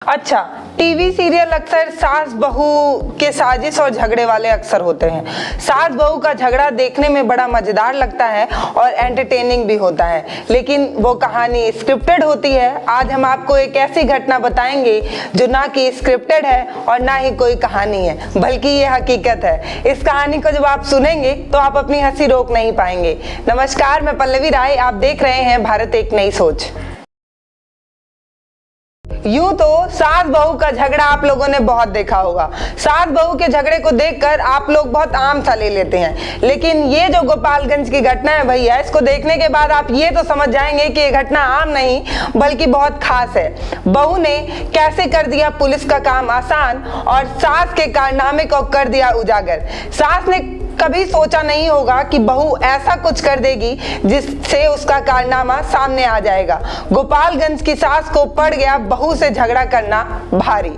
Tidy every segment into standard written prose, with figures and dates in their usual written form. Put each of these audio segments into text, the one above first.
अच्छा, TV serial अक्सर सास बहू के साजिश और झगड़े वाले अक्सर होते हैं। सास बहू का झगड़ा देखने में बड़ा मजेदार लगता है और एंटरटेनिंग भी होता है, लेकिन वो कहानी स्क्रिप्टेड होती है। आज हम आपको एक ऐसी घटना बताएंगे जो ना कि स्क्रिप्टेड है और ना ही कोई कहानी है, बल्कि ये हकीकत है। इस कहानी को जब आप सुनेंगे तो आप अपनी हंसी रोक नहीं पाएंगे। नमस्कार, मैं पल्लवी राय, आप देख रहे हैं भारत एक नई सोच। यूं तो सास बहू का झगड़ा आप लोगों ने बहुत देखा होगा। सास बहू के झगड़े को देखकर आप लोग बहुत आम सा ले लेते हैं, लेकिन ये जो गोपालगंज की घटना है भैया, इसको देखने के बाद आप ये तो समझ जाएंगे कि ये घटना आम नहीं बल्कि बहुत खास है। बहू ने कैसे कर दिया पुलिस का काम आसान और सास के कारनामे को कर दिया उजागर। सास ने कभी सोचा नहीं होगा कि बहू ऐसा कुछ कर देगी जिससे उसका कारनामा सामने आ जाएगा। गोपालगंज की सास को पड़ गया बहू से झगड़ा करना भारी।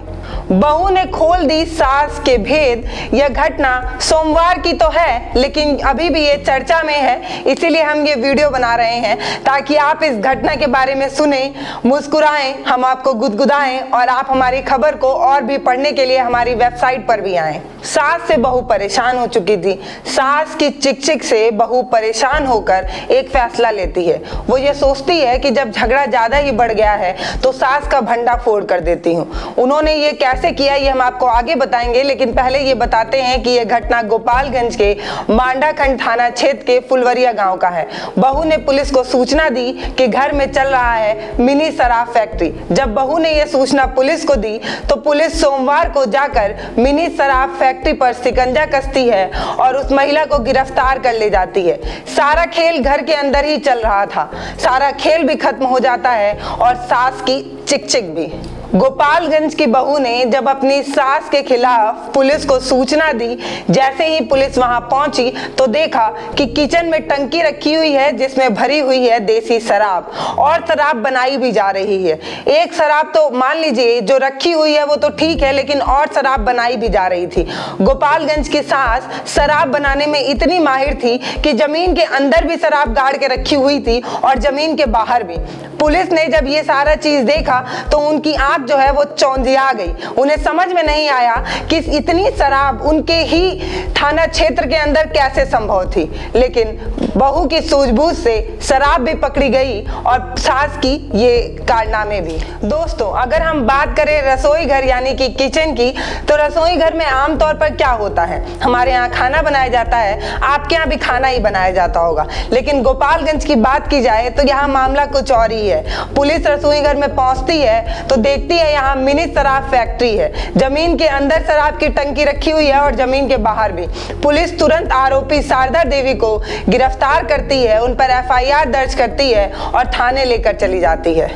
बहू ने खोल दी सास के भेद। यह घटना सोमवार की तो है, लेकिन अभी भी ये चर्चा में है, इसीलिए हम ये वीडियो बना रहे हैं ताकि आप इस घटना के बारे में सुने, मुस्कुराएं, हम आपको गुदगुदाएं और आप हमारी खबर को और भी पढ़ने के लिए हमारी वेबसाइट पर भी आएं। सास से बहू परेशान हो चुकी थी। सास की चिक-चिक से बहू परेशान होकर एक फैसला लेती है। वो ये सोचती है कि जब झगड़ा ज्यादा ही बढ़ गया है तो सास का भंडा फोड़ कर देती हूँ। उन्होंने ये कैसे किया ये हम आपको आगे बताएंगे, लेकिन पहले ये बताते हैं कि यह घटना गोपालगंज के मांडाखंड थाना क्षेत्र के फुलवरिया गांव का है। बहू ने पुलिस को सूचना दी कि घर में चल रहा है मिनी शराब फैक्ट्री। जब बहू ने यह सूचना पुलिस को दी तो पुलिस सोमवार को जाकर मिनी शराब फैक्ट्री पर शिकंजा कसती है और उस महिला को गिरफ्तार कर ले जाती है। सारा खेल घर के अंदर ही चल रहा था। सारा खेल भी खत्म हो जाता है और सास की चिक-चिक भी। गोपालगंज की बहू ने जब अपनी सास के खिलाफ पुलिस को सूचना दी, जैसे ही पुलिस वहां पहुंची तो देखा कि किचन में टंकी रखी हुई है जिसमें भरी हुई है देसी शराब और शराब बनाई भी जा रही है। एक शराब तो मान लीजिए जो रखी हुई है वो तो ठीक है, लेकिन और शराब बनाई भी जा रही थी। गोपालगंज की सास शराब बनाने में इतनी माहिर थी कि जमीन के अंदर भी शराब गाड़ के रखी हुई थी और जमीन के बाहर भी। पुलिस ने जब ये सारा चीज देखा तो उनकी आंख जो है वो चौंधिया गई। उन्हें समझ में नहीं आया कि इतनी शराब उनके ही थाना क्षेत्र के अंदर कैसे संभव थी, लेकिन बहू की सूझबूझ से शराब भी पकड़ी गई और सास की ये कारनामे भी। दोस्तों, अगर हम बात करें रसोई घर यानी कि किचन की, तो रसोई घर में आमतौर पर क्या होता है, हमारे यहाँ खाना बनाया जाता है, आपके यहाँ भी खाना ही बनाया जाता होगा, लेकिन गोपालगंज की बात की जाए तो यहाँ मामला कुछ और ही है। पुलिस रसोई घर में पहुंचती है तो देखती है यहाँ मिनी शराब फैक्ट्री है। जमीन के अंदर शराब की टंकी रखी हुई है और जमीन के बाहर भी। पुलिस तुरंत आरोपी शारदा देवी को गिरफ्तार करती है, उन पर एफआईआर दर्ज करती है और थाने लेकर चली जाती है।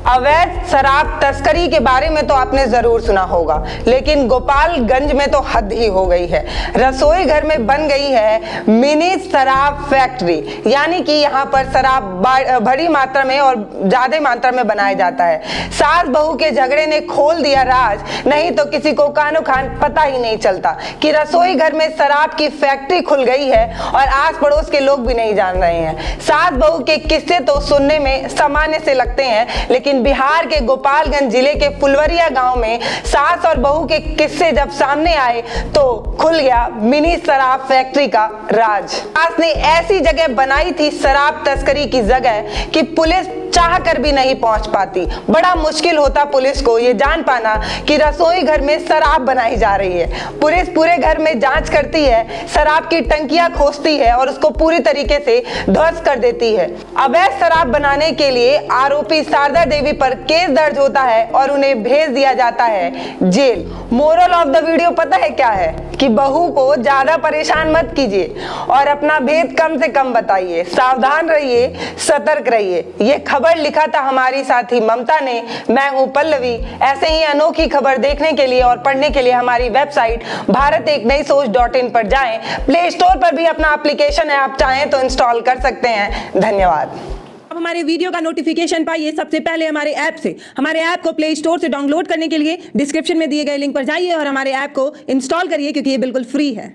अवैध शराब तस्करी के बारे में तो आपने जरूर सुना होगा, लेकिन गोपालगंज में तो हद ही हो गई है। रसोई घर में बन गई है मिनी शराब फैक्ट्री, यानी कि यहाँ पर शराब बड़ी मात्रा में और ज्यादा मात्रा में बनाया जाता है। सास बहू के झगड़े ने खोल दिया राज, नहीं तो किसी को कानो खान पता ही नहीं चलता कि रसोई घर में शराब की फैक्ट्री खुल गई है और आस पड़ोस के लोग भी नहीं जान रहे हैं। सास बहू के किस्से तो सुनने में सामान्य से लगते हैं, लेकिन बिहार के गोपालगंज जिले के फुलवरिया गांव में सास और बहू के किस्से जब सामने आए तो खुल गया मिनी शराब फैक्ट्री का राज। सास ने ऐसी जगह बनाई थी शराब तस्करी की जगह कि पुलिस चाह कर भी नहीं पहुंच पाती। बड़ा मुश्किल होता पुलिस को ये जान पाना कि रसोई घर में शराब बनाई जा रही है। पुलिस पूरे घर में जांच करती है, शराब की टंकियां खोजती है और उसको पूरी तरीके से ध्वस्त कर देती है। अवैध शराब बनाने के लिए आरोपी शारदा देवी पर केस दर्ज होता है और उन्हें भेज दिया जाता है jail. Moral of the video पता है क्या है कि बहू को ज्यादा परेशान मत कीजिए और अपना भेद कम से कम बताइए। सावधान रहिए, सतर्क रहिए। ये खबर लिखा था हमारी साथी ममता ने। मैं हूं पल्लवी। ऐसे ही अनोखी खबर देखने के लिए और पढ़ने के लिए हमारी वेबसाइट भारत एक नई सोच.in पर जाएं। प्ले स्टोर पर भी अपना एप्लीकेशन है, आप चाहें तो इंस्टॉल कर सकते हैं। धन्यवाद। अब हमारे वीडियो का नोटिफिकेशन पाइए सबसे पहले हमारे ऐप से। हमारे ऐप को प्ले स्टोर से डाउनलोड करने के लिए डिस्क्रिप्शन में दिए गए लिंक पर जाइए और हमारे ऐप को इंस्टॉल करिए, क्योंकि ये बिल्कुल फ्री है।